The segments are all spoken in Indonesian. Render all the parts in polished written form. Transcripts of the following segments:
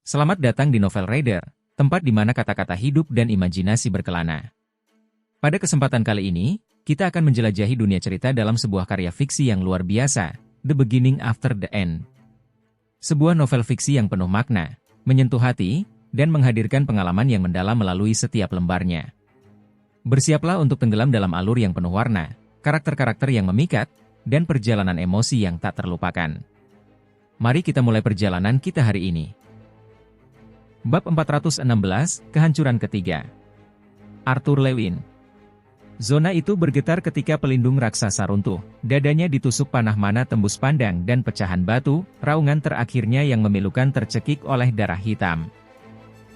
Selamat datang di Novel Raider, tempat di mana kata-kata hidup dan imajinasi berkelana. Pada kesempatan kali ini, kita akan menjelajahi dunia cerita dalam sebuah karya fiksi yang luar biasa, The Beginning After the End. Sebuah novel fiksi yang penuh makna, menyentuh hati, dan menghadirkan pengalaman yang mendalam melalui setiap lembarnya. Bersiaplah untuk tenggelam dalam alur yang penuh warna, karakter-karakter yang memikat, dan perjalanan emosi yang tak terlupakan. Mari kita mulai perjalanan kita hari ini. Bab 416, Kehancuran Ketiga. Arthur Lewin. Zona itu bergetar ketika pelindung raksasa runtuh, dadanya ditusuk panah mana tembus pandang dan pecahan batu, raungan terakhirnya yang memilukan tercekik oleh darah hitam.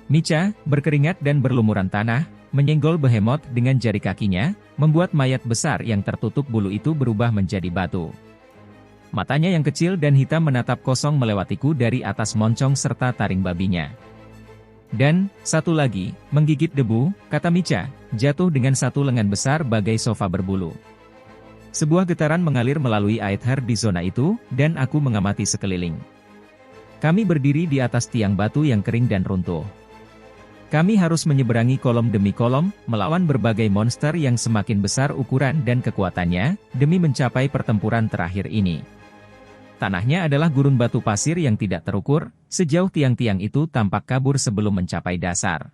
Micha, berkeringat dan berlumuran tanah, menyenggol Behemoth dengan jari kakinya, membuat mayat besar yang tertutup bulu itu berubah menjadi batu. Matanya yang kecil dan hitam menatap kosong melewatiku dari atas moncong serta taring babinya. Dan, satu lagi, menggigit debu, kata Micha, jatuh dengan satu lengan besar bagai sofa berbulu. Sebuah getaran mengalir melalui aether di zona itu, dan aku mengamati sekeliling. Kami berdiri di atas tiang batu yang kering dan runtuh. Kami harus menyeberangi kolom demi kolom, melawan berbagai monster yang semakin besar ukuran dan kekuatannya, demi mencapai pertempuran terakhir ini. Tanahnya adalah gurun batu pasir yang tidak terukur, sejauh tiang-tiang itu tampak kabur sebelum mencapai dasar.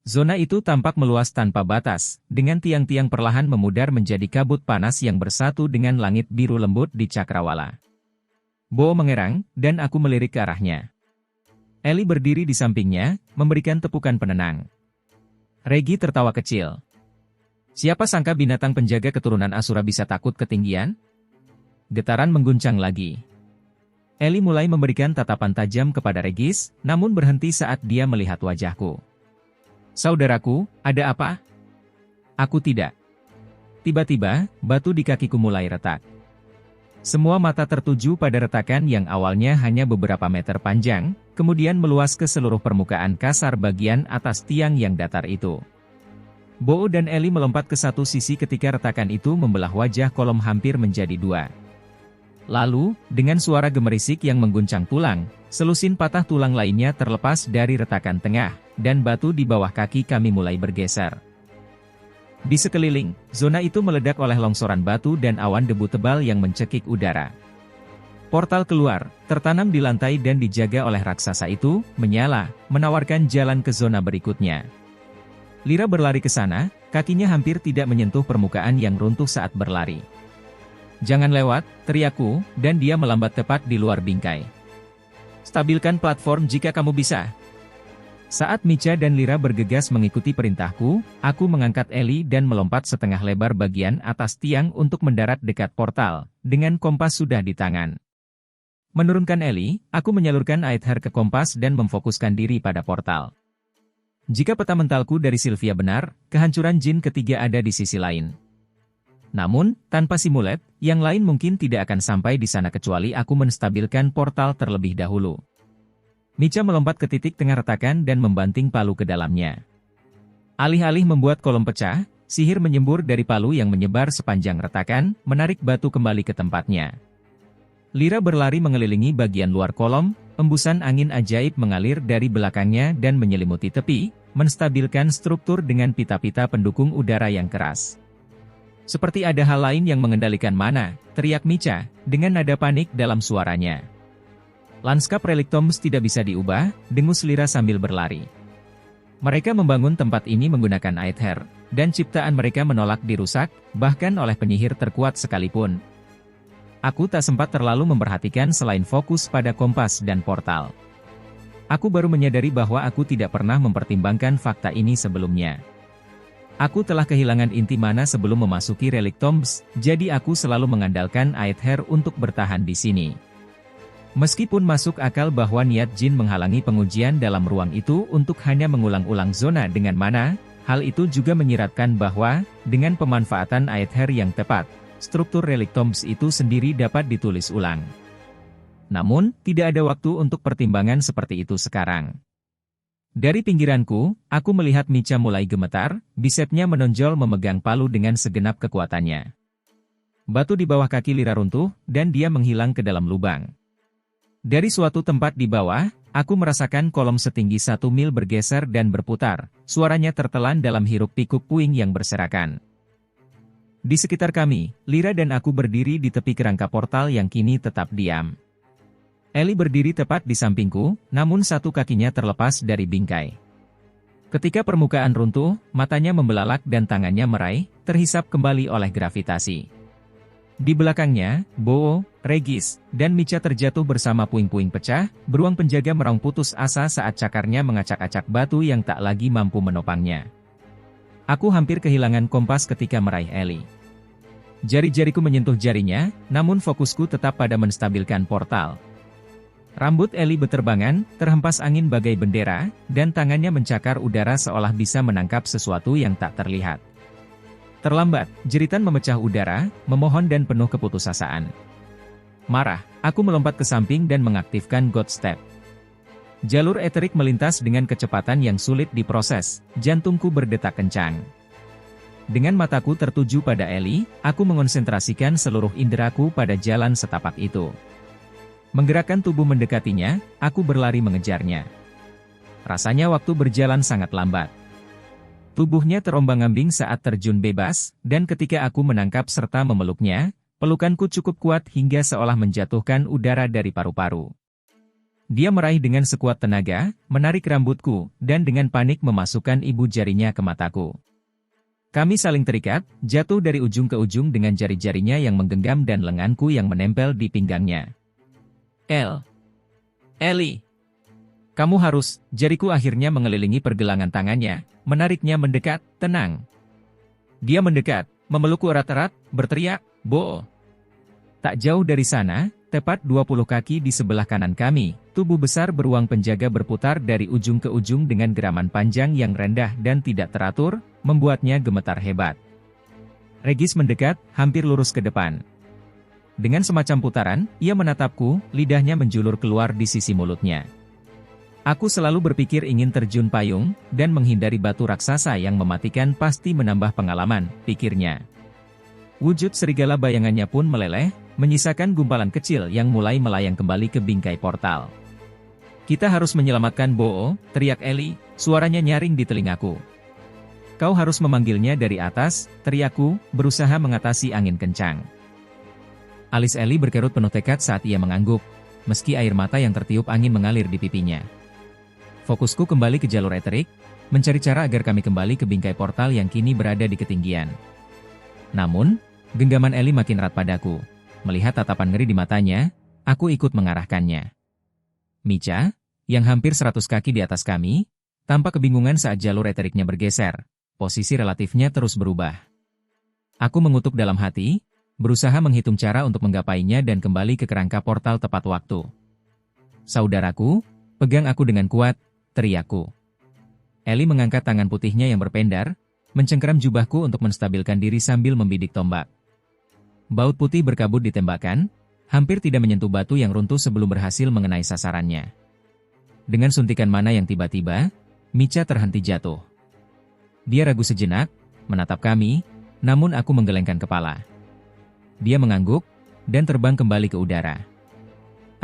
Zona itu tampak meluas tanpa batas, dengan tiang-tiang perlahan memudar menjadi kabut panas yang bersatu dengan langit biru lembut di cakrawala. Bo mengerang, dan aku melirik ke arahnya. Ellie berdiri di sampingnya, memberikan tepukan penenang. Regi tertawa kecil. Siapa sangka binatang penjaga keturunan Asura bisa takut ketinggian? Getaran mengguncang lagi. Ellie mulai memberikan tatapan tajam kepada Regis, namun berhenti saat dia melihat wajahku. Saudaraku, ada apa? Aku tidak. Tiba-tiba, batu di kakiku mulai retak. Semua mata tertuju pada retakan yang awalnya hanya beberapa meter panjang, kemudian meluas ke seluruh permukaan kasar bagian atas tiang yang datar itu. Bo dan Ellie melompat ke satu sisi ketika retakan itu membelah wajah kolom hampir menjadi dua. Lalu, dengan suara gemerisik yang mengguncang tulang, selusin patah tulang lainnya terlepas dari retakan tengah, dan batu di bawah kaki kami mulai bergeser. Di sekeliling, zona itu meledak oleh longsoran batu dan awan debu tebal yang mencekik udara. Portal keluar, tertanam di lantai dan dijaga oleh raksasa itu, menyala, menawarkan jalan ke zona berikutnya. Lyra berlari ke sana, kakinya hampir tidak menyentuh permukaan yang runtuh saat berlari. Jangan lewat, teriakku, dan dia melambat tepat di luar bingkai. Stabilkan platform jika kamu bisa. Saat Micha dan Lyra bergegas mengikuti perintahku, aku mengangkat Ellie dan melompat setengah lebar bagian atas tiang untuk mendarat dekat portal, dengan kompas sudah di tangan. Menurunkan Ellie, aku menyalurkan aether ke kompas dan memfokuskan diri pada portal. Jika peta mentalku dari Sylvia benar, kehancuran jin ketiga ada di sisi lain. Namun, tanpa simulet, yang lain mungkin tidak akan sampai di sana kecuali aku menstabilkan portal terlebih dahulu. Micha melompat ke titik tengah retakan dan membanting palu ke dalamnya. Alih-alih membuat kolom pecah, sihir menyembur dari palu yang menyebar sepanjang retakan, menarik batu kembali ke tempatnya. Lyra berlari mengelilingi bagian luar kolom, embusan angin ajaib mengalir dari belakangnya dan menyelimuti tepi, menstabilkan struktur dengan pita-pita pendukung udara yang keras. Seperti ada hal lain yang mengendalikan mana, teriak Micha, dengan nada panik dalam suaranya. Lanskap Relic Tombs tidak bisa diubah, dengus Lyra sambil berlari. Mereka membangun tempat ini menggunakan aether, dan ciptaan mereka menolak dirusak, bahkan oleh penyihir terkuat sekalipun. Aku tak sempat terlalu memperhatikan selain fokus pada kompas dan portal. Aku baru menyadari bahwa aku tidak pernah mempertimbangkan fakta ini sebelumnya. Aku telah kehilangan inti mana sebelum memasuki Relic Tombs, jadi aku selalu mengandalkan aether untuk bertahan di sini. Meskipun masuk akal bahwa niat jin menghalangi pengujian dalam ruang itu untuk hanya mengulang-ulang zona dengan mana, hal itu juga menyiratkan bahwa, dengan pemanfaatan aether yang tepat, struktur Relic Tombs itu sendiri dapat ditulis ulang. Namun, tidak ada waktu untuk pertimbangan seperti itu sekarang. Dari pinggiranku, aku melihat Micha mulai gemetar, bisepnya menonjol memegang palu dengan segenap kekuatannya. Batu di bawah kaki Lyra runtuh, dan dia menghilang ke dalam lubang. Dari suatu tempat di bawah, aku merasakan kolom setinggi 1 mil bergeser dan berputar, suaranya tertelan dalam hiruk-pikuk puing yang berserakan. Di sekitar kami, Lyra dan aku berdiri di tepi kerangka portal yang kini tetap diam. Ellie berdiri tepat di sampingku, namun satu kakinya terlepas dari bingkai. Ketika permukaan runtuh, matanya membelalak dan tangannya meraih, terhisap kembali oleh gravitasi. Di belakangnya, Bo, Regis, dan Micha terjatuh bersama puing-puing pecah, beruang penjaga meraung putus asa saat cakarnya mengacak-acak batu yang tak lagi mampu menopangnya. Aku hampir kehilangan kompas ketika meraih Ellie. Jari-jariku menyentuh jarinya, namun fokusku tetap pada menstabilkan portal. Rambut Ellie beterbangan, terhempas angin bagai bendera, dan tangannya mencakar udara seolah bisa menangkap sesuatu yang tak terlihat. Terlambat, jeritan memecah udara, memohon dan penuh keputusasaan. Marah, aku melompat ke samping dan mengaktifkan God Step. Jalur eterik melintas dengan kecepatan yang sulit diproses, jantungku berdetak kencang. Dengan mataku tertuju pada Ellie, aku mengonsentrasikan seluruh inderaku pada jalan setapak itu. Menggerakkan tubuh mendekatinya, aku berlari mengejarnya. Rasanya waktu berjalan sangat lambat. Tubuhnya terombang-ambing saat terjun bebas, dan ketika aku menangkap serta memeluknya, pelukanku cukup kuat hingga seolah menjatuhkan udara dari paru-paru. Dia meraih dengan sekuat tenaga, menarik rambutku, dan dengan panik memasukkan ibu jarinya ke mataku. Kami saling terikat, jatuh dari ujung ke ujung dengan jari-jarinya yang menggenggam dan lenganku yang menempel di pinggangnya. Ellie. Kamu harus, jariku akhirnya mengelilingi pergelangan tangannya, menariknya mendekat, tenang. Dia mendekat, memelukku erat-erat, berteriak, Bo. Tak jauh dari sana, tepat 20 kaki di sebelah kanan kami, tubuh besar beruang penjaga berputar dari ujung ke ujung dengan geraman panjang yang rendah dan tidak teratur, membuatnya gemetar hebat. Regis mendekat, hampir lurus ke depan. Dengan semacam putaran, ia menatapku, lidahnya menjulur keluar di sisi mulutnya. Aku selalu berpikir ingin terjun payung, dan menghindari batu raksasa yang mematikan pasti menambah pengalaman, pikirnya. Wujud serigala bayangannya pun meleleh, menyisakan gumpalan kecil yang mulai melayang kembali ke bingkai portal. Kita harus menyelamatkan Bo, teriak Ellie, suaranya nyaring di telingaku. Kau harus memanggilnya dari atas, teriakku, berusaha mengatasi angin kencang. Alis Ellie berkerut penuh tekad saat ia mengangguk, meski air mata yang tertiup angin mengalir di pipinya. Fokusku kembali ke jalur eterik, mencari cara agar kami kembali ke bingkai portal yang kini berada di ketinggian. Namun, genggaman Ellie makin erat padaku. Melihat tatapan ngeri di matanya, aku ikut mengarahkannya. Micha, yang hampir 100 kaki di atas kami, tampak kebingungan saat jalur eteriknya bergeser. Posisi relatifnya terus berubah. Aku mengutuk dalam hati, berusaha menghitung cara untuk menggapainya dan kembali ke kerangka portal tepat waktu. Saudaraku, pegang aku dengan kuat, teriakku. Ellie mengangkat tangan putihnya yang berpendar, mencengkeram jubahku untuk menstabilkan diri sambil membidik tombak. Baut putih berkabut ditembakkan, hampir tidak menyentuh batu yang runtuh sebelum berhasil mengenai sasarannya. Dengan suntikan mana yang tiba-tiba, Micha terhenti jatuh. Dia ragu sejenak, menatap kami, namun aku menggelengkan kepala. Dia mengangguk, dan terbang kembali ke udara.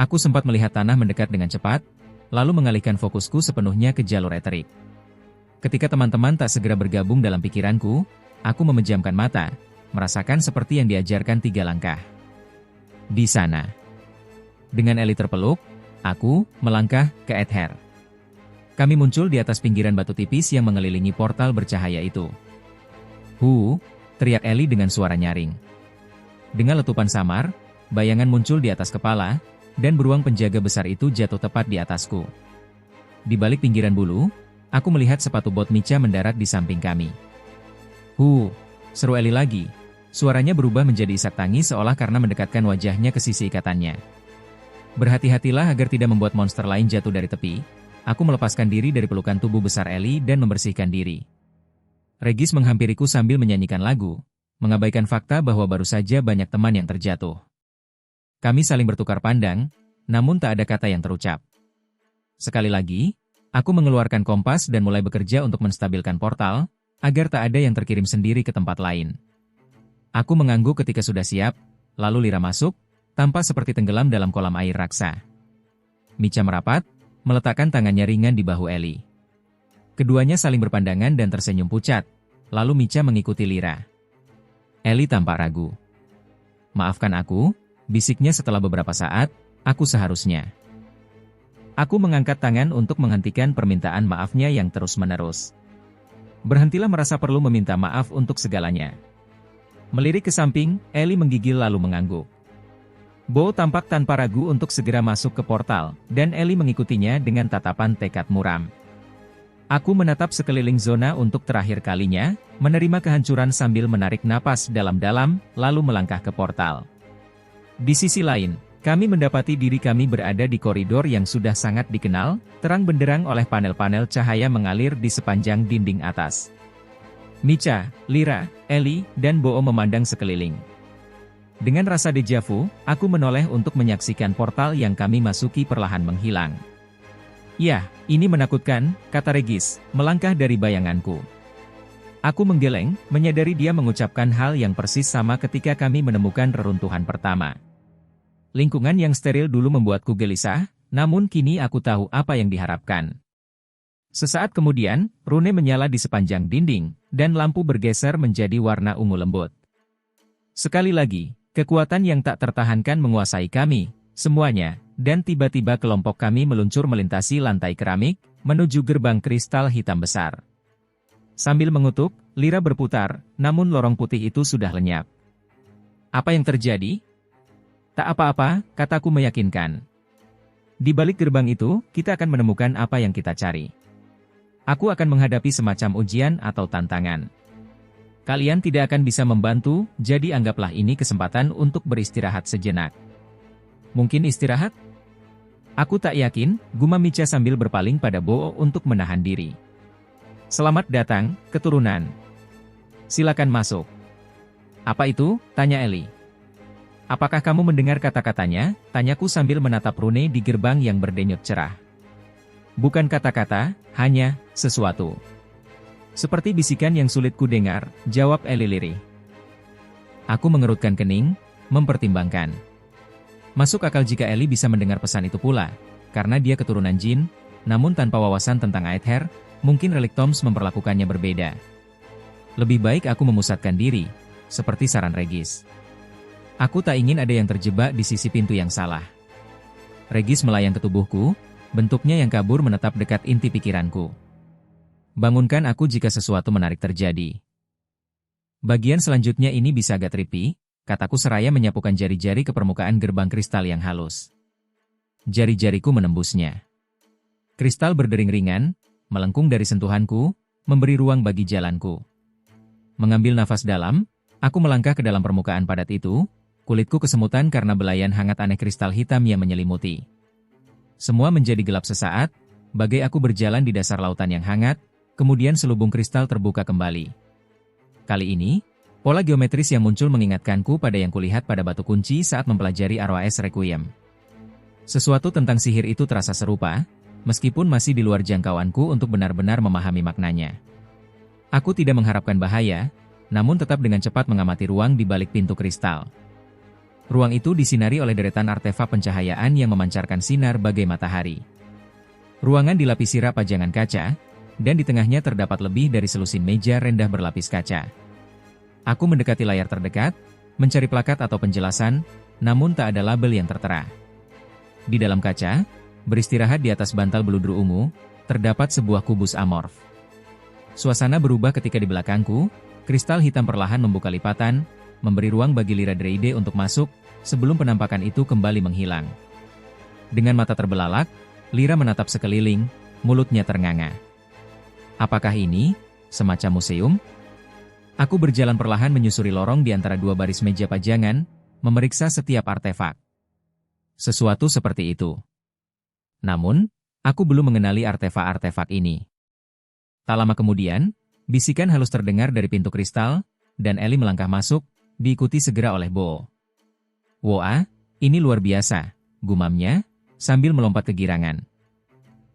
Aku sempat melihat tanah mendekat dengan cepat, lalu mengalihkan fokusku sepenuhnya ke jalur eterik. Ketika teman-teman tak segera bergabung dalam pikiranku, aku memejamkan mata, merasakan seperti yang diajarkan 3 langkah. Di sana. Dengan Ellie terpeluk, aku melangkah ke Ether. Kami muncul di atas pinggiran batu tipis yang mengelilingi portal bercahaya itu. Teriak Ellie dengan suara nyaring. Dengan letupan samar, bayangan muncul di atas kepala, dan beruang penjaga besar itu jatuh tepat di atasku. Di balik pinggiran bulu, aku melihat sepatu bot Micha mendarat di samping kami. Seru Ellie lagi. Suaranya berubah menjadi isak tangis seolah karena mendekatkan wajahnya ke sisi ikatannya. Berhati-hatilah agar tidak membuat monster lain jatuh dari tepi. Aku melepaskan diri dari pelukan tubuh besar Ellie dan membersihkan diri. Regis menghampiriku sambil menyanyikan lagu, mengabaikan fakta bahwa baru saja banyak teman yang terjatuh. Kami saling bertukar pandang, namun tak ada kata yang terucap. Sekali lagi, aku mengeluarkan kompas dan mulai bekerja untuk menstabilkan portal, agar tak ada yang terkirim sendiri ke tempat lain. Aku mengangguk ketika sudah siap, lalu Lyra masuk, tampak seperti tenggelam dalam kolam air raksa. Micha merapat, meletakkan tangannya ringan di bahu Ellie. Keduanya saling berpandangan dan tersenyum pucat, lalu Micha mengikuti Lyra. Ellie tampak ragu. "Maafkan aku," bisiknya setelah beberapa saat, "aku seharusnya." Aku mengangkat tangan untuk menghentikan permintaan maafnya yang terus-menerus. "Berhentilah merasa perlu meminta maaf untuk segalanya." Melirik ke samping, Ellie menggigil lalu mengangguk. Bo tampak tanpa ragu untuk segera masuk ke portal, dan Ellie mengikutinya dengan tatapan tekad muram. Aku menatap sekeliling zona untuk terakhir kalinya, menerima kehancuran sambil menarik napas dalam-dalam, lalu melangkah ke portal. Di sisi lain, kami mendapati diri kami berada di koridor yang sudah sangat dikenal, terang benderang oleh panel-panel cahaya mengalir di sepanjang dinding atas. Micha, Lyra, Ellie, dan Bo memandang sekeliling. Dengan rasa dejavu, aku menoleh untuk menyaksikan portal yang kami masuki perlahan menghilang. "Yah, ini menakutkan," kata Regis, melangkah dari bayanganku. Aku menggeleng, menyadari dia mengucapkan hal yang persis sama ketika kami menemukan reruntuhan pertama. Lingkungan yang steril dulu membuatku gelisah, namun kini aku tahu apa yang diharapkan. Sesaat kemudian, rune menyala di sepanjang dinding, dan lampu bergeser menjadi warna ungu lembut. Sekali lagi, kekuatan yang tak tertahankan menguasai kami, semuanya. Dan tiba-tiba kelompok kami meluncur melintasi lantai keramik, menuju gerbang kristal hitam besar. Sambil mengutuk, Lyra berputar, namun lorong putih itu sudah lenyap. "Apa yang terjadi?" "Tak apa-apa," kataku meyakinkan. "Di balik gerbang itu, kita akan menemukan apa yang kita cari. Aku akan menghadapi semacam ujian atau tantangan. Kalian tidak akan bisa membantu, jadi anggaplah ini kesempatan untuk beristirahat sejenak." "Mungkin istirahat?" "Aku tak yakin," gumam Micha sambil berpaling pada Bo untuk menahan diri. "Selamat datang, keturunan. Silakan masuk." "Apa itu?" tanya Ellie. "Apakah kamu mendengar kata-katanya?" tanyaku sambil menatap rune di gerbang yang berdenyut cerah. "Bukan kata-kata, hanya sesuatu." "Seperti bisikan yang sulit ku dengar," jawab Ellie lirih. Aku mengerutkan kening, mempertimbangkan. Masuk akal jika Ellie bisa mendengar pesan itu pula, karena dia keturunan jin, namun tanpa wawasan tentang Aether, mungkin relik Toms memperlakukannya berbeda. Lebih baik aku memusatkan diri, seperti saran Regis. Aku tak ingin ada yang terjebak di sisi pintu yang salah. Regis melayang ke tubuhku, bentuknya yang kabur menetap dekat inti pikiranku. "Bangunkan aku jika sesuatu menarik terjadi." Bagian selanjutnya ini bisa agak trippy, kataku seraya menyapukan jari-jari ke permukaan gerbang kristal yang halus. Jari-jariku menembusnya. Kristal berdering ringan, melengkung dari sentuhanku, memberi ruang bagi jalanku. Mengambil nafas dalam, aku melangkah ke dalam permukaan padat itu, kulitku kesemutan karena belayan hangat aneh kristal hitam yang menyelimuti. Semua menjadi gelap sesaat, bagai aku berjalan di dasar lautan yang hangat, kemudian selubung kristal terbuka kembali. Kali ini, pola geometris yang muncul mengingatkanku pada yang kulihat pada batu kunci saat mempelajari Arwaes Requiem. Sesuatu tentang sihir itu terasa serupa, meskipun masih di luar jangkauanku untuk benar-benar memahami maknanya. Aku tidak mengharapkan bahaya, namun tetap dengan cepat mengamati ruang di balik pintu kristal. Ruang itu disinari oleh deretan artefak pencahayaan yang memancarkan sinar bagai matahari. Ruangan dilapisi rak pajangan kaca, dan di tengahnya terdapat lebih dari selusin meja rendah berlapis kaca. Aku mendekati layar terdekat, mencari plakat atau penjelasan, namun tak ada label yang tertera. Di dalam kaca, beristirahat di atas bantal beludru ungu, terdapat sebuah kubus amorf. Suasana berubah ketika di belakangku, kristal hitam perlahan membuka lipatan, memberi ruang bagi Lyra Dreide untuk masuk, sebelum penampakan itu kembali menghilang. Dengan mata terbelalak, Lyra menatap sekeliling, mulutnya ternganga. Apakah ini semacam museum? Aku berjalan perlahan menyusuri lorong di antara dua baris meja pajangan, memeriksa setiap artefak. Sesuatu seperti itu. Namun, aku belum mengenali artefak-artefak ini. Tak lama kemudian, bisikan halus terdengar dari pintu kristal, dan Ellie melangkah masuk, diikuti segera oleh Bo. "Woa, ini luar biasa," gumamnya, sambil melompat kegirangan.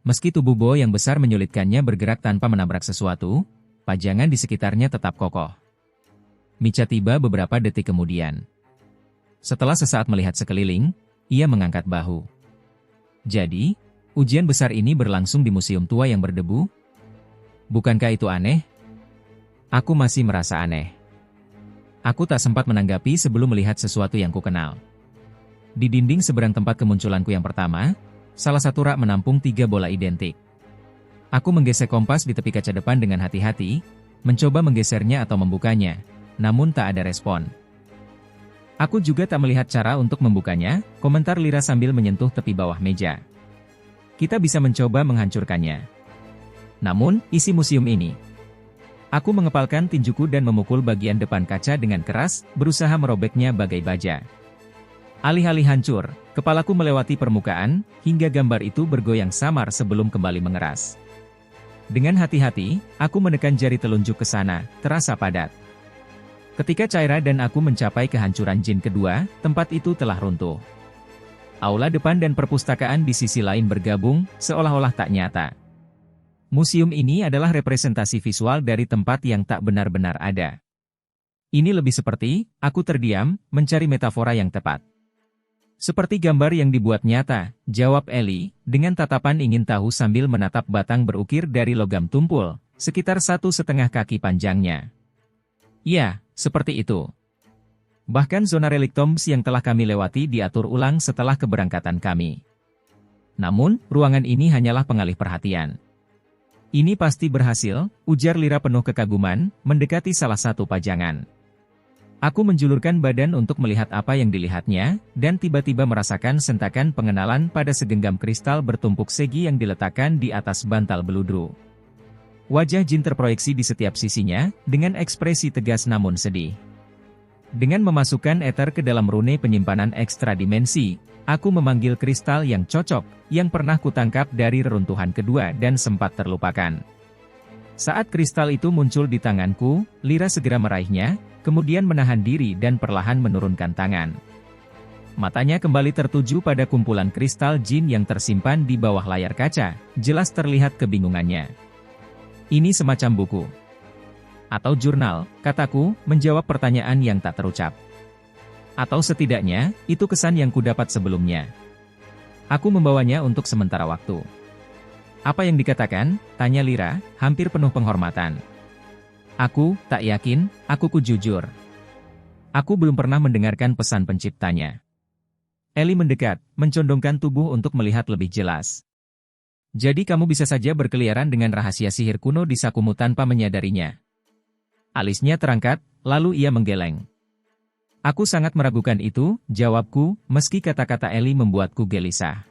Meski tubuh Bo yang besar menyulitkannya bergerak tanpa menabrak sesuatu, pajangan di sekitarnya tetap kokoh. Micha tiba beberapa detik kemudian. Setelah sesaat melihat sekeliling, ia mengangkat bahu. Jadi, ujian besar ini berlangsung di museum tua yang berdebu? Bukankah itu aneh? Aku masih merasa aneh. Aku tak sempat menanggapi sebelum melihat sesuatu yang kukenal. Di dinding seberang tempat kemunculanku yang pertama, salah satu rak menampung 3 bola identik. Aku menggesek kompas di tepi kaca depan dengan hati-hati, mencoba menggesernya atau membukanya, namun tak ada respon. Aku juga tak melihat cara untuk membukanya, komentar Lira sambil menyentuh tepi bawah meja. Kita bisa mencoba menghancurkannya. Namun, isi museum ini. Aku mengepalkan tinjuku dan memukul bagian depan kaca dengan keras, berusaha merobeknya bagai baja. Alih-alih hancur, kepalaku melewati permukaan, hingga gambar itu bergoyang samar sebelum kembali mengeras. Dengan hati-hati, aku menekan jari telunjuk ke sana, terasa padat. Ketika Caira dan aku mencapai kehancuran jin kedua, tempat itu telah runtuh. Aula depan dan perpustakaan di sisi lain bergabung, seolah-olah tak nyata. Museum ini adalah representasi visual dari tempat yang tak benar-benar ada. Ini lebih seperti, aku terdiam, mencari metafora yang tepat. Seperti gambar yang dibuat nyata, jawab Ellie, dengan tatapan ingin tahu sambil menatap batang berukir dari logam tumpul, sekitar 1,5 kaki panjangnya. Ya, seperti itu. Bahkan zona relik tombs yang telah kami lewati diatur ulang setelah keberangkatan kami. Namun, ruangan ini hanyalah pengalih perhatian. Ini pasti berhasil, ujar Lira penuh kekaguman, mendekati salah satu pajangan. Aku menjulurkan badan untuk melihat apa yang dilihatnya, dan tiba-tiba merasakan sentakan pengenalan pada segenggam kristal bertumpuk segi yang diletakkan di atas bantal beludru. Wajah jin terproyeksi di setiap sisinya, dengan ekspresi tegas namun sedih. Dengan memasukkan ether ke dalam rune penyimpanan ekstra dimensi, aku memanggil kristal yang cocok, yang pernah kutangkap dari reruntuhan kedua dan sempat terlupakan. Saat kristal itu muncul di tanganku, Lira segera meraihnya, kemudian menahan diri dan perlahan menurunkan tangan. Matanya kembali tertuju pada kumpulan kristal jin yang tersimpan di bawah layar kaca, jelas terlihat kebingungannya. Ini semacam buku. Atau jurnal, kataku, menjawab pertanyaan yang tak terucap. Atau setidaknya, itu kesan yang kudapat sebelumnya. Aku membawanya untuk sementara waktu. Apa yang dikatakan? Tanya Lira, hampir penuh penghormatan. Aku tak yakin, aku jujur. Aku belum pernah mendengarkan pesan penciptanya. Ellie mendekat, mencondongkan tubuh untuk melihat lebih jelas. Jadi kamu bisa saja berkeliaran dengan rahasia sihir kuno di sakumu tanpa menyadarinya. Alisnya terangkat, lalu ia menggeleng. Aku sangat meragukan itu, jawabku, meski kata-kata Ellie membuatku gelisah.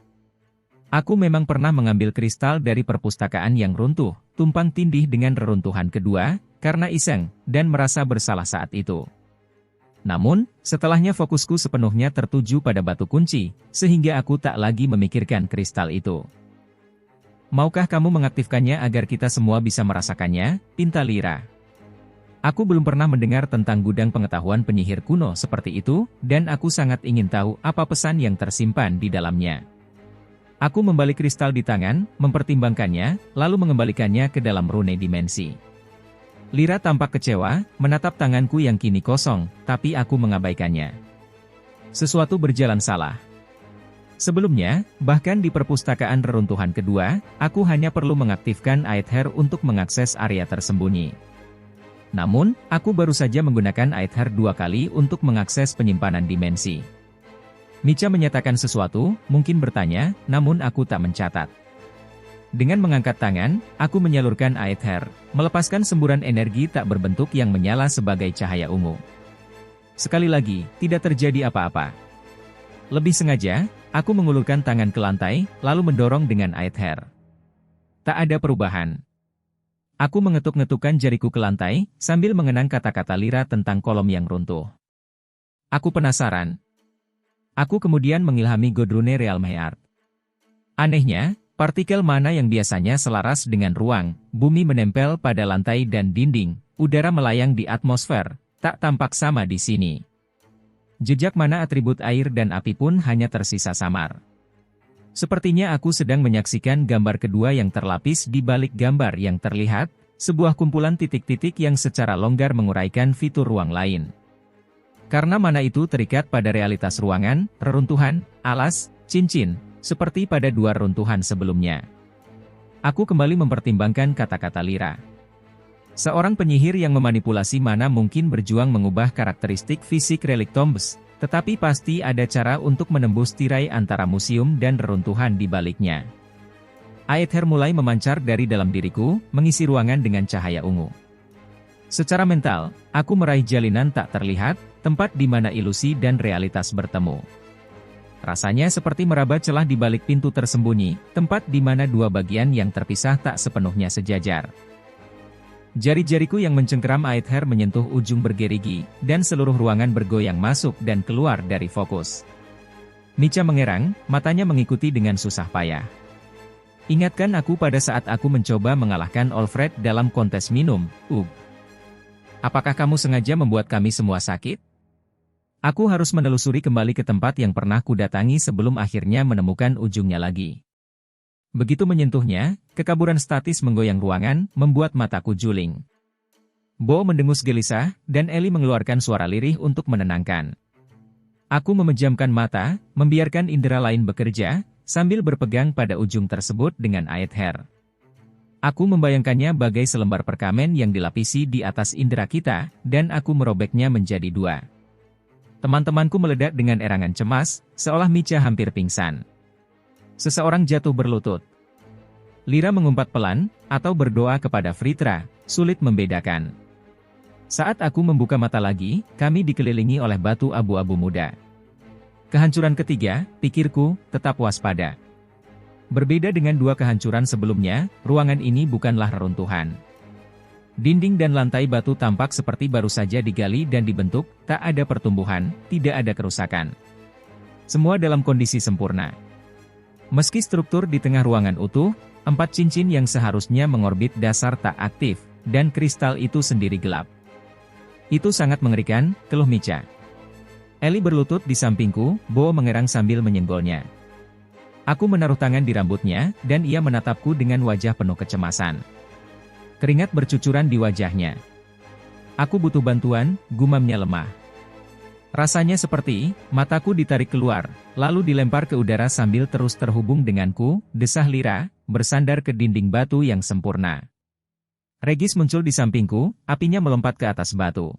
Aku memang pernah mengambil kristal dari perpustakaan yang runtuh, tumpang tindih dengan reruntuhan kedua, karena iseng, dan merasa bersalah saat itu. Namun, setelahnya fokusku sepenuhnya tertuju pada batu kunci, sehingga aku tak lagi memikirkan kristal itu. Maukah kamu mengaktifkannya agar kita semua bisa merasakannya? Pinta Lira. Aku belum pernah mendengar tentang gudang pengetahuan penyihir kuno seperti itu, dan aku sangat ingin tahu apa pesan yang tersimpan di dalamnya. Aku membalik kristal di tangan, mempertimbangkannya, lalu mengembalikannya ke dalam rune dimensi. Lira tampak kecewa, menatap tanganku yang kini kosong, tapi aku mengabaikannya. Sesuatu berjalan salah. Sebelumnya, bahkan di perpustakaan reruntuhan kedua, aku hanya perlu mengaktifkan Aether untuk mengakses area tersembunyi. Namun, aku baru saja menggunakan Aether 2 kali untuk mengakses penyimpanan dimensi. Micha menyatakan sesuatu, mungkin bertanya, namun aku tak mencatat. Dengan mengangkat tangan, aku menyalurkan Aether, melepaskan semburan energi tak berbentuk yang menyala sebagai cahaya ungu. Sekali lagi, tidak terjadi apa-apa. Lebih sengaja, aku mengulurkan tangan ke lantai, lalu mendorong dengan Aether. Tak ada perubahan. Aku mengetuk-ngetukkan jariku ke lantai, sambil mengenang kata-kata Lira tentang kolom yang runtuh. Aku penasaran. Aku kemudian mengilhami Godrune Realmheart. Anehnya, partikel mana yang biasanya selaras dengan ruang, bumi menempel pada lantai dan dinding, udara melayang di atmosfer, tak tampak sama di sini. Jejak mana atribut air dan api pun hanya tersisa samar. Sepertinya aku sedang menyaksikan gambar kedua yang terlapis di balik gambar yang terlihat, sebuah kumpulan titik-titik yang secara longgar menguraikan fitur ruang lain. Karena mana itu terikat pada realitas ruangan, reruntuhan, alas, cincin, seperti pada dua runtuhan sebelumnya. Aku kembali mempertimbangkan kata-kata Lyra. Seorang penyihir yang memanipulasi mana mungkin berjuang mengubah karakteristik fisik relik tombs, tetapi pasti ada cara untuk menembus tirai antara museum dan reruntuhan di baliknya. Aether mulai memancar dari dalam diriku, mengisi ruangan dengan cahaya ungu. Secara mental, aku meraih jalinan tak terlihat, tempat di mana ilusi dan realitas bertemu. Rasanya seperti meraba celah di balik pintu tersembunyi, tempat di mana dua bagian yang terpisah tak sepenuhnya sejajar. Jari-jariku yang mencengkeram Aether menyentuh ujung bergerigi, dan seluruh ruangan bergoyang masuk dan keluar dari fokus. Micha mengerang, matanya mengikuti dengan susah payah. Ingatkan aku pada saat aku mencoba mengalahkan Alfred dalam kontes minum, Apakah kamu sengaja membuat kami semua sakit? Aku harus menelusuri kembali ke tempat yang pernah kudatangi sebelum akhirnya menemukan ujungnya lagi. Begitu menyentuhnya, kekaburan statis menggoyang ruangan, membuat mataku juling. Bo mendengus gelisah, dan Ellie mengeluarkan suara lirih untuk menenangkan. Aku memejamkan mata, membiarkan indera lain bekerja, sambil berpegang pada ujung tersebut dengan Aether. Aku membayangkannya bagai selembar perkamen yang dilapisi di atas indera kita, dan aku merobeknya menjadi dua. Teman-temanku meledak dengan erangan cemas, seolah Micha hampir pingsan. Seseorang jatuh berlutut. Lyra mengumpat pelan, atau berdoa kepada Fritra, sulit membedakan. Saat aku membuka mata lagi, kami dikelilingi oleh batu abu-abu muda. Kehancuran ketiga, pikirku, tetap waspada. Berbeda dengan dua kehancuran sebelumnya, ruangan ini bukanlah reruntuhan. Dinding dan lantai batu tampak seperti baru saja digali dan dibentuk, tak ada pertumbuhan, tidak ada kerusakan. Semua dalam kondisi sempurna. Meski struktur di tengah ruangan utuh, 4 cincin yang seharusnya mengorbit dasar tak aktif, dan kristal itu sendiri gelap. Itu sangat mengerikan, keluh Micha. Ellie berlutut di sampingku, Bo mengerang sambil menyenggolnya. Aku menaruh tangan di rambutnya, dan ia menatapku dengan wajah penuh kecemasan. Keringat bercucuran di wajahnya. Aku butuh bantuan, gumamnya lemah. Rasanya seperti, mataku ditarik keluar, lalu dilempar ke udara sambil terus terhubung denganku, desah Lyra, bersandar ke dinding batu yang sempurna. Regis muncul di sampingku, apinya melompat ke atas batu.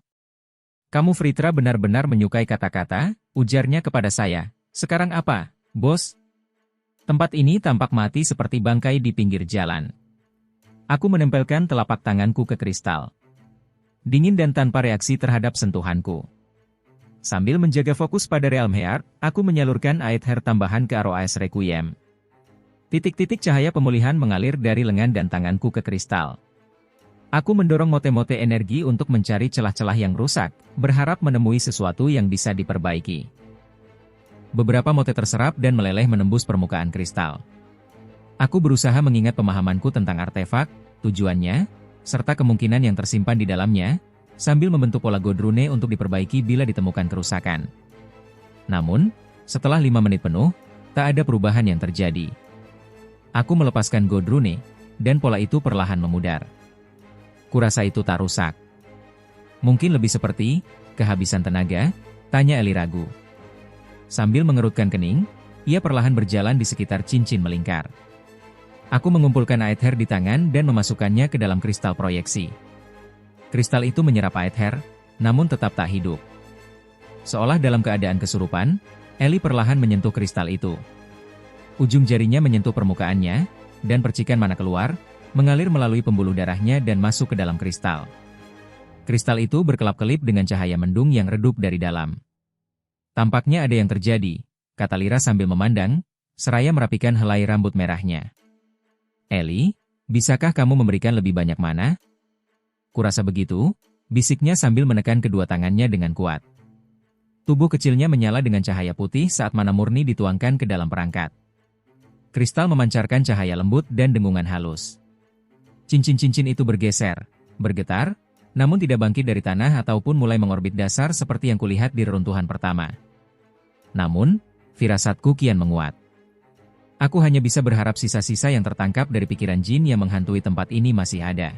Kamu Fritra benar-benar menyukai kata-kata, ujarnya kepada saya. Sekarang apa, bos? Tempat ini tampak mati seperti bangkai di pinggir jalan. Aku menempelkan telapak tanganku ke kristal. Dingin dan tanpa reaksi terhadap sentuhanku. Sambil menjaga fokus pada Realm Heart, aku menyalurkan Aether tambahan ke Aroas Requiem. Titik-titik cahaya pemulihan mengalir dari lengan dan tanganku ke kristal. Aku mendorong mote-mote energi untuk mencari celah-celah yang rusak, berharap menemui sesuatu yang bisa diperbaiki. Beberapa mote terserap dan meleleh menembus permukaan kristal. Aku berusaha mengingat pemahamanku tentang artefak, tujuannya, serta kemungkinan yang tersimpan di dalamnya, sambil membentuk pola Godrune untuk diperbaiki bila ditemukan kerusakan. Namun, setelah 5 menit penuh, tak ada perubahan yang terjadi. Aku melepaskan Godrune, dan pola itu perlahan memudar. Kurasa itu tak rusak. Mungkin lebih seperti, kehabisan tenaga, tanya Ellie ragu. Sambil mengerutkan kening, ia perlahan berjalan di sekitar cincin melingkar. Aku mengumpulkan Aether di tangan dan memasukkannya ke dalam kristal proyeksi. Kristal itu menyerap Aether, namun tetap tak hidup. Seolah dalam keadaan kesurupan, Ellie perlahan menyentuh kristal itu. Ujung jarinya menyentuh permukaannya, dan percikan mana keluar, mengalir melalui pembuluh darahnya dan masuk ke dalam kristal. Kristal itu berkelap-kelip dengan cahaya mendung yang redup dari dalam. Tampaknya ada yang terjadi, kata Lyra sambil memandang, seraya merapikan helai rambut merahnya. Ellie, bisakah kamu memberikan lebih banyak mana? Kurasa begitu, bisiknya sambil menekan kedua tangannya dengan kuat. Tubuh kecilnya menyala dengan cahaya putih saat mana murni dituangkan ke dalam perangkat. Kristal memancarkan cahaya lembut dan dengungan halus. Cincin-cincin itu bergeser, bergetar, namun tidak bangkit dari tanah ataupun mulai mengorbit dasar seperti yang kulihat di reruntuhan pertama. Namun, firasatku kian menguat. Aku hanya bisa berharap sisa-sisa yang tertangkap dari pikiran jin yang menghantui tempat ini masih ada.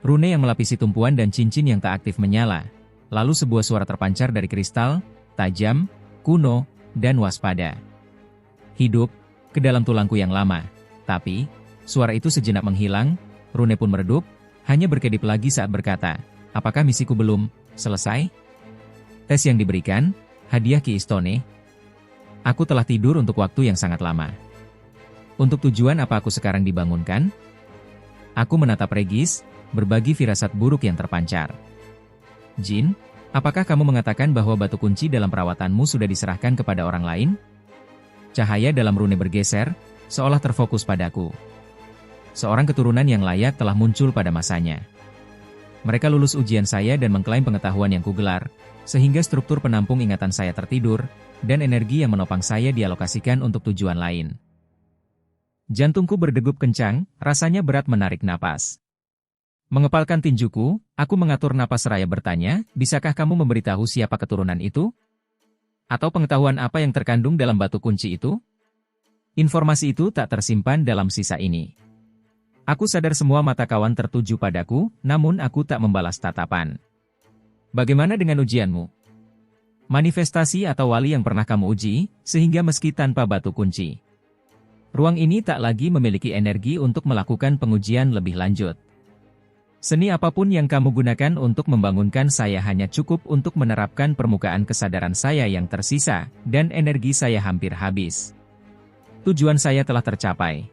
Rune yang melapisi tumpuan dan cincin yang tak aktif menyala, lalu sebuah suara terpancar dari kristal, tajam, kuno, dan waspada. Hidup, ke dalam tulangku yang lama. Tapi, suara itu sejenak menghilang, rune pun meredup, hanya berkedip lagi saat berkata, apakah misiku belum selesai? Tes yang diberikan, hadiah Ki Istone. Aku telah tidur untuk waktu yang sangat lama. Untuk tujuan apa aku sekarang dibangunkan? Aku menatap Regis, berbagi firasat buruk yang terpancar. Jin, apakah kamu mengatakan bahwa batu kunci dalam perawatanmu sudah diserahkan kepada orang lain? Cahaya dalam rune bergeser, seolah terfokus padaku. Seorang keturunan yang layak telah muncul pada masanya. Mereka lulus ujian saya dan mengklaim pengetahuan yang kugelar, sehingga struktur penampung ingatan saya tertidur, dan energi yang menopang saya dialokasikan untuk tujuan lain. Jantungku berdegup kencang, rasanya berat menarik napas. Mengepalkan tinjuku, aku mengatur napas seraya bertanya, bisakah kamu memberitahu siapa keturunan itu? Atau pengetahuan apa yang terkandung dalam batu kunci itu? Informasi itu tak tersimpan dalam sisa ini. Aku sadar semua mata kawan tertuju padaku, namun aku tak membalas tatapan. Bagaimana dengan ujianmu? Manifestasi atau wali yang pernah kamu uji, sehingga meski tanpa batu kunci. Ruang ini tak lagi memiliki energi untuk melakukan pengujian lebih lanjut. Seni apapun yang kamu gunakan untuk membangunkan saya hanya cukup untuk menerapkan permukaan kesadaran saya yang tersisa, dan energi saya hampir habis. Tujuan saya telah tercapai.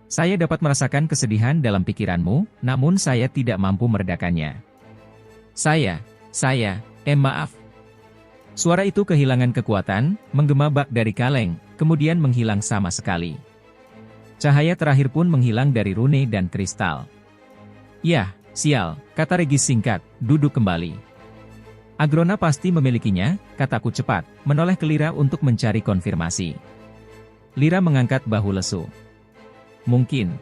Saya dapat merasakan kesedihan dalam pikiranmu, namun saya tidak mampu meredakannya. Maaf. Suara itu kehilangan kekuatan, menggema bak dari kaleng, kemudian menghilang sama sekali. Cahaya terakhir pun menghilang dari rune dan kristal. Yah, sial, kata Regis singkat, duduk kembali. Agrona pasti memilikinya, kataku cepat, menoleh ke Lira untuk mencari konfirmasi. Lira mengangkat bahu lesu. Mungkin.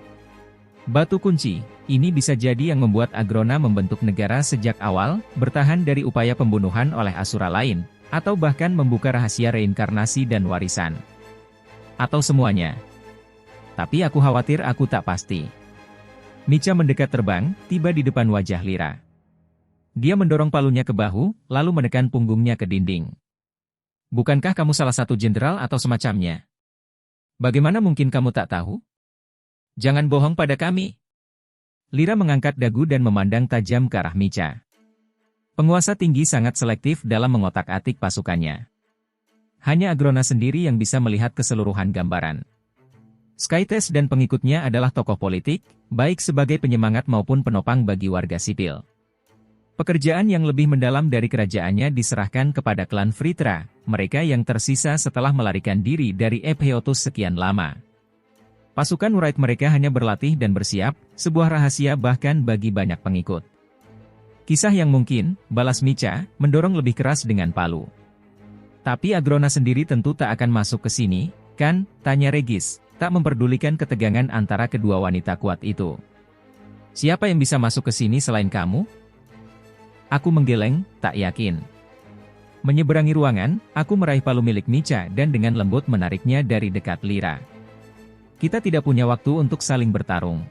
Batu kunci, ini bisa jadi yang membuat Agrona membentuk negara sejak awal, bertahan dari upaya pembunuhan oleh Asura lain, atau bahkan membuka rahasia reinkarnasi dan warisan. Atau semuanya. Tapi aku khawatir aku tak pasti. Micha mendekat terbang, tiba di depan wajah Lira. Dia mendorong palunya ke bahu, lalu menekan punggungnya ke dinding. Bukankah kamu salah satu jenderal atau semacamnya? Bagaimana mungkin kamu tak tahu? Jangan bohong pada kami. Lira mengangkat dagu dan memandang tajam ke arah Micha. Penguasa tinggi sangat selektif dalam mengotak-atik pasukannya. Hanya Agrona sendiri yang bisa melihat keseluruhan gambaran. Skytes dan pengikutnya adalah tokoh politik, baik sebagai penyemangat maupun penopang bagi warga sipil. Pekerjaan yang lebih mendalam dari kerajaannya diserahkan kepada klan Fritra, mereka yang tersisa setelah melarikan diri dari Epheotus sekian lama. Pasukan Wright mereka hanya berlatih dan bersiap, sebuah rahasia bahkan bagi banyak pengikut. Kisah yang mungkin, balas Micha, mendorong lebih keras dengan palu. Tapi Agrona sendiri tentu tak akan masuk ke sini, kan? Tanya Regis, tak memperdulikan ketegangan antara kedua wanita kuat itu. Siapa yang bisa masuk ke sini selain kamu? Aku menggeleng, tak yakin. Menyeberangi ruangan, aku meraih palu milik Micha dan dengan lembut menariknya dari dekat Lira. Kita tidak punya waktu untuk saling bertarung.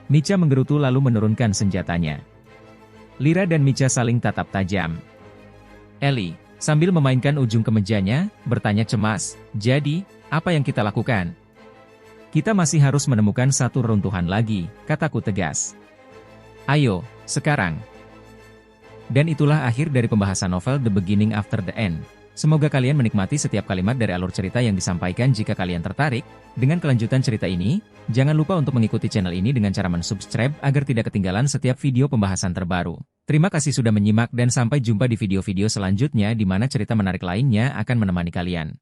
Micha menggerutu lalu menurunkan senjatanya. Lira dan Micha saling tatap tajam. Eli, sambil memainkan ujung kemejanya, bertanya cemas, jadi, apa yang kita lakukan? Kita masih harus menemukan satu reruntuhan lagi, kataku tegas. Ayo, sekarang. Dan itulah akhir dari pembahasan novel The Beginning After the End. Semoga kalian menikmati setiap kalimat dari alur cerita yang disampaikan. Jika kalian tertarik dengan kelanjutan cerita ini, jangan lupa untuk mengikuti channel ini dengan cara mensubscribe agar tidak ketinggalan setiap video pembahasan terbaru. Terima kasih sudah menyimak dan sampai jumpa di video-video selanjutnya di mana cerita menarik lainnya akan menemani kalian.